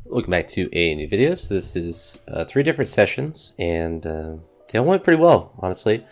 Welcome back to a new video. So this is 3 different sessions, and they all went pretty well, honestly.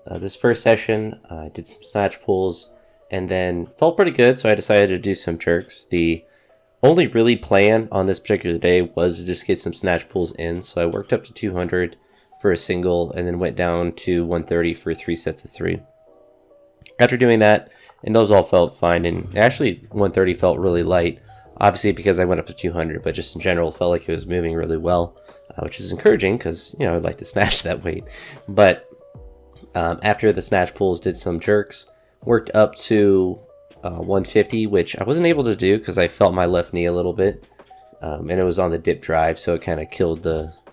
This first session, I did some snatch pulls, and then felt pretty good, so I decided to do some jerks. The only really plan on this particular day was to just get some snatch pulls in, so I worked up to 200 for a single, and then went down to 130 for 3 sets of 3. After doing that, and those all felt fine, and actually 130 felt really light. Obviously because I went up to 200, but just in general felt like it was moving really well, which is encouraging because, you know, I'd like to snatch that weight. But after the snatch pulls, did some jerks, worked up to 150, which I wasn't able to do because I felt my left knee a little bit, and it was on the dip drive, so it kind of killed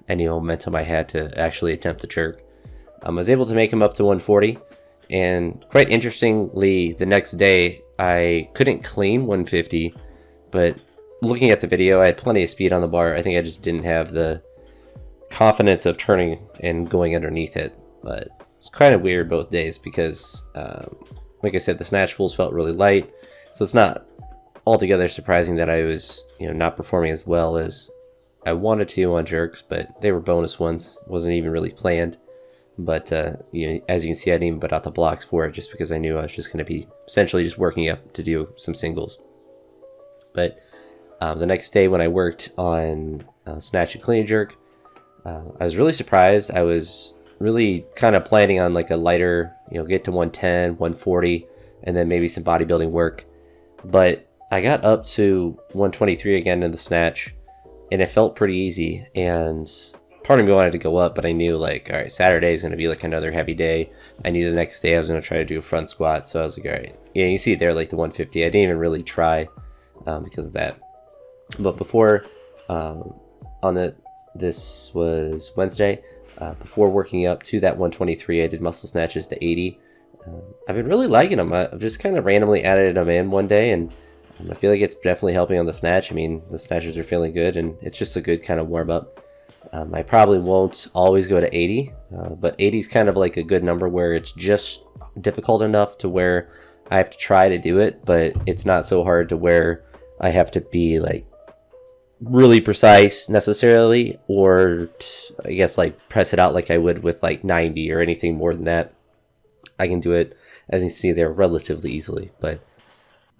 any momentum I had to actually attempt the jerk. I was able to make him up to 140, and quite interestingly, the next day I couldn't clean 150. But looking at the video, I had plenty of speed on the bar. I think I just didn't have the confidence of turning and going underneath it. But it's kind of weird both days because, like I said, the snatch pulls felt really light. So it's not altogether surprising that I was, not performing as well as I wanted to on jerks. But they were bonus ones. Wasn't even really planned. But as you can see, I didn't even put out the blocks for it just because I knew I was just going to be essentially just working up to do some singles. But the next day when I worked on snatch and clean jerk, I was really surprised. I was really kind of planning on like a lighter, get to 110, 140, and then maybe some bodybuilding work. But I got up to 123 again in the snatch, and it felt pretty easy. And part of me wanted to go up, but I knew like, all right, Saturday is going to be like another heavy day. I knew the next day I was going to try to do a front squat. So I was like, all right, yeah, you see it there, like the 150. I didn't even really try. Because of that. But before this was Wednesday, before working up to that 123, I did muscle snatches to 80. I've been really liking them. I've just kind of randomly added them in one day, and I feel like it's definitely helping on the snatch. I mean, the snatches are feeling good, and it's just a good kind of warm up. I probably won't always go to 80, but 80 is kind of like a good number where it's just difficult enough to where I have to try to do it, but it's not so hard to where I have to be like really precise necessarily, or I guess like press it out like I would with like 90 or anything more than that. I can do it, as you can see there, relatively easily. But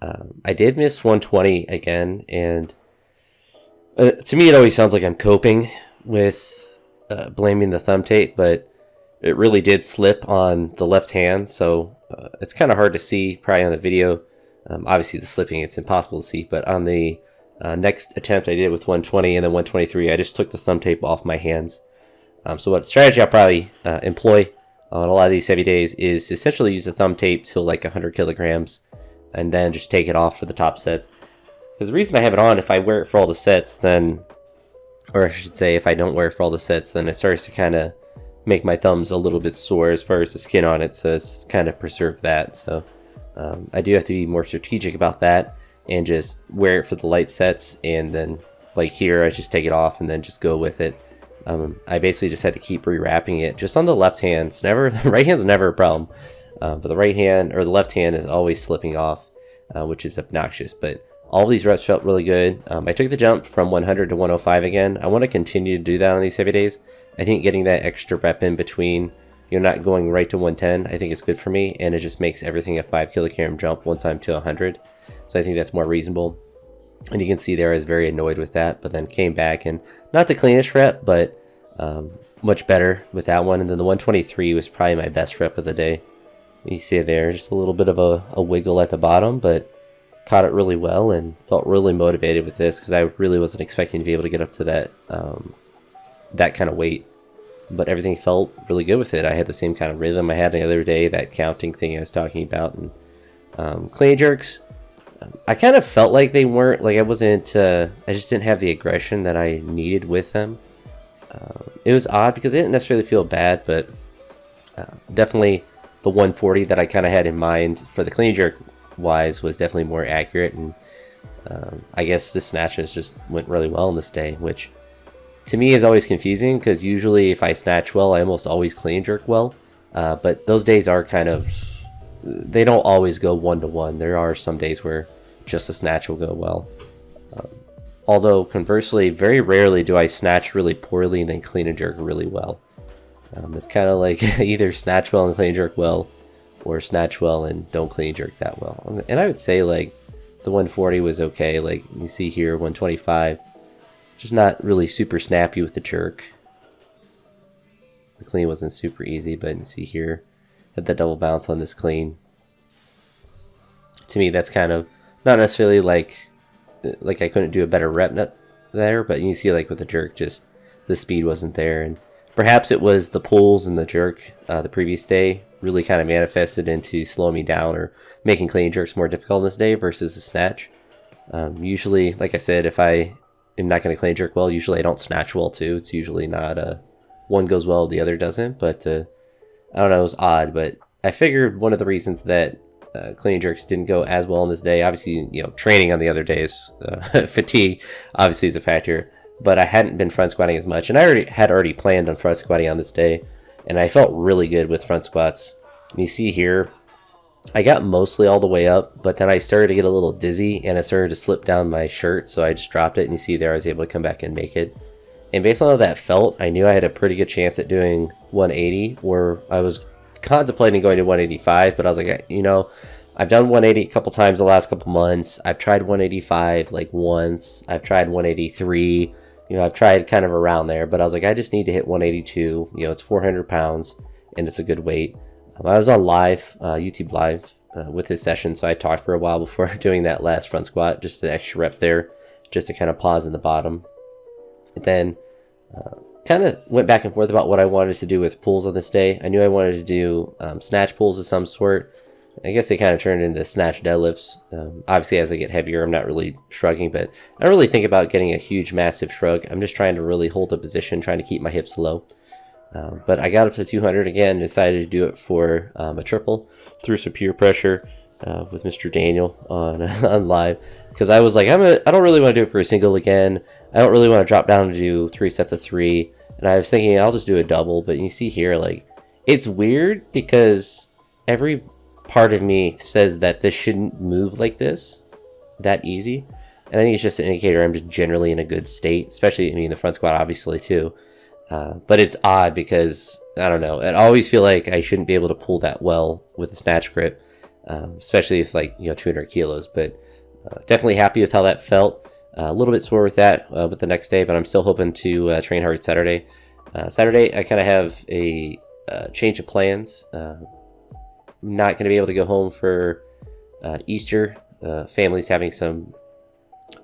I did miss 120 again, and to me it always sounds like I'm coping with blaming the thumb tape, but it really did slip on the left hand, so it's kind of hard to see probably on the video. Obviously the slipping, it's impossible to see, but on the next attempt I did with 120 and then 123, I just took the thumb tape off my hands. So what strategy I'll probably employ on a lot of these heavy days is essentially use the thumb tape till like 100 kilograms and then just take it off for the top sets. Because the reason I have it on, if I wear it for all the sets, then, or I should say if I don't wear it for all the sets, then it starts to kind of make my thumbs a little bit sore as far as the skin on it, so it's kind of preserve that. So I do have to be more strategic about that and just wear it for the light sets, and then like here I just take it off and then just go with it. I basically just had to keep rewrapping it just on the left hand. It's never the right hand's never a problem, but the right hand or the left hand is always slipping off, which is obnoxious. But all these reps felt really good. I took the jump from 100 to 105 again. I want to continue to do that on these heavy days. I think getting that extra rep in between, you're not going right to 110, I think it's good for me, and it just makes everything a 5 kilogram jump once I'm to 100. So I think that's more reasonable. And you can see there I was very annoyed with that, but then came back, and not the cleanest rep, but much better with that one. And then the 123 was probably my best rep of the day. You see there, just a little bit of a wiggle at the bottom, but caught it really well and felt really motivated with this because I really wasn't expecting to be able to get up to that that kind of weight. But everything felt really good with it. I had the same kind of rhythm I had the other day, that counting thing I was talking about. And clean jerks, I kind of felt like they weren't, like I wasn't, I just didn't have the aggression that I needed with them. It was odd because I didn't necessarily feel bad, but definitely the 140 that I kind of had in mind for the clean jerk wise was definitely more accurate. And I guess the snatches just went really well on this day, which to me is always confusing because usually if I snatch well, I almost always clean jerk well. But those days are kind of, they don't always go 1-to-1. There are some days where just a snatch will go well. Although conversely, very rarely do I snatch really poorly and then clean and jerk really well. It's kind of like either snatch well and clean and jerk well, or snatch well and don't clean and jerk that well. And I would say like the 140 was okay. Like you see here, 125, just not really super snappy with the jerk. The clean wasn't super easy, but you see here, had that double bounce on this clean. To me, that's kind of not necessarily like I couldn't do a better rep there, but you see like with the jerk, just the speed wasn't there. And perhaps it was the pulls and the jerk the previous day really kind of manifested into slowing me down or making clean jerks more difficult this day versus the snatch. Usually, like I said, if I am not going to clean jerk well, usually I don't snatch well too. It's usually not one goes well, the other doesn't. But I don't know, it was odd. But I figured one of the reasons that clean jerks didn't go as well on this day, obviously, training on the other days, fatigue obviously is a factor. But I hadn't been front squatting as much, and I had already planned on front squatting on this day, and I felt really good with front squats. And you see here, I got mostly all the way up, but then I started to get a little dizzy, and I started to slip down my shirt, so I just dropped it, and you see there I was able to come back and make it. And based on how that felt, I knew I had a pretty good chance at doing 180, where I was contemplating going to 185, but I was like, I've done 180 a couple times the last couple months. I've tried 185 like once. I've tried 183. I've tried kind of around there, but I was like, I just need to hit 182. It's 400 pounds, and it's a good weight. I was on live, YouTube live, with his session, so I talked for a while before doing that last front squat, just an extra rep there, just to kind of pause in the bottom. And then kind of went back and forth about what I wanted to do with pulls on this day. I knew I wanted to do snatch pulls of some sort. I guess they kind of turned into snatch deadlifts. Obviously, as I get heavier, I'm not really shrugging, but I don't really think about getting a huge, massive shrug. I'm just trying to really hold a position, trying to keep my hips low. But I got up to 200 again, decided to do it for a triple through some peer pressure with Mr. Daniel on live. Because I was like, I don't really want to do it for a single again. I don't really want to drop down to do 3 sets of 3. And I was thinking I'll just do a double. But you see here, like, it's weird because every part of me says that this shouldn't move like this that easy, and I think it's just an indicator I'm just generally in a good state, especially the front squat obviously too, but it's odd because I don't know, I always feel like I shouldn't be able to pull that well with a snatch grip, especially if 200 kilos, but definitely happy with how that felt. A little bit sore with that with the next day, but I'm still hoping to train hard Saturday. Saturday I kind of have a change of plans. Not going to be able to go home for Easter. Family's having some,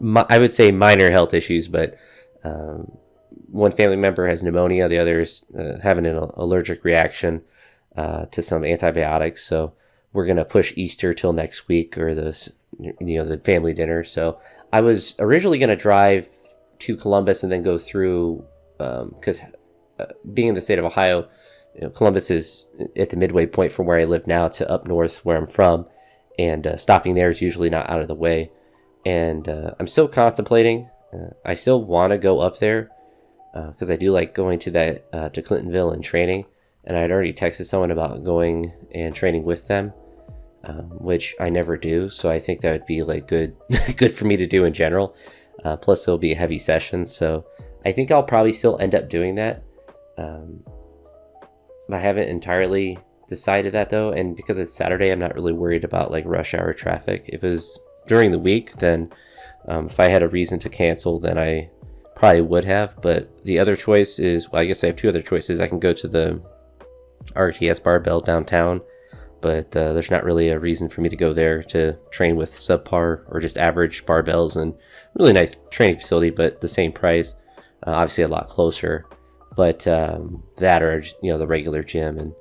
I would say, minor health issues, but one family member has pneumonia, the other's having an allergic reaction to some antibiotics. So we're going to push Easter till next week, or the family dinner. So I was originally going to drive to Columbus and then go through, because being in the state of Ohio, Columbus is at the midway point from where I live now to up north where I'm from, and stopping there is usually not out of the way. And I'm still contemplating. I still want to go up there because I do like going to that to Clintonville and training. And I'd already texted someone about going and training with them, which I never do. So I think that would be like good for me to do in general. Plus it'll be a heavy session, so I think I'll probably still end up doing that. I haven't entirely decided that though, and because it's Saturday, I'm not really worried about like rush hour traffic. If it was during the week, then if I had a reason to cancel, then I probably would have. But the other choice is, well, I guess I have two other choices. I can go to the RTS barbell downtown, but there's not really a reason for me to go there to train with subpar or just average barbells, and really nice training facility, but the same price, obviously a lot closer. But that or the regular gym, and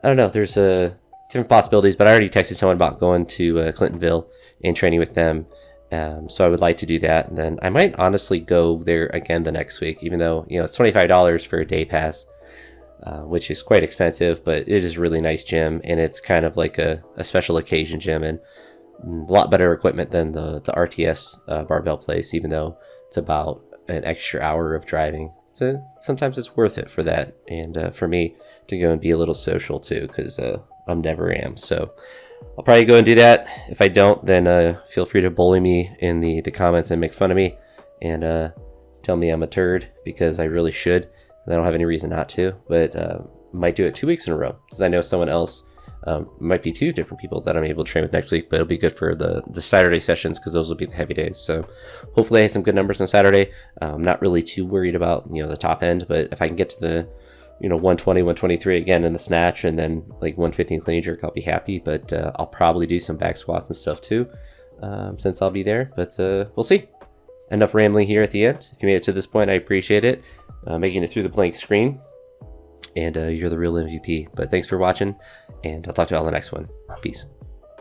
I don't know. There's different possibilities. But I already texted someone about going to Clintonville and training with them, so I would like to do that. And then I might honestly go there again the next week, even though it's $25 for a day pass, which is quite expensive. But it is a really nice gym, and it's kind of like a special occasion gym, and a lot better equipment than the RTS barbell place, even though it's about an extra hour of driving. So sometimes it's worth it for that, and for me to go and be a little social too, because I'm never am. So I'll probably go and do that. If I don't, then feel free to bully me in the comments and make fun of me, and tell me I'm a turd, because I really should. I don't have any reason not to, but might do it 2 weeks in a row, because I know someone else, might be 2 different people that I'm able to train with next week, but it'll be good for the Saturday sessions, because those will be the heavy days. So hopefully I have some good numbers on Saturday. I'm not really too worried about, the top end, but if I can get to the 120, 123 again in the snatch, and then like 115 clean jerk, I'll be happy. But I'll probably do some back squats and stuff too, since I'll be there. But we'll see. Enough rambling here at the end. If you made it to this point, I appreciate it. Making it through the blank screen. And you're the real MVP. But thanks for watching, and I'll talk to you all in the next one. Peace.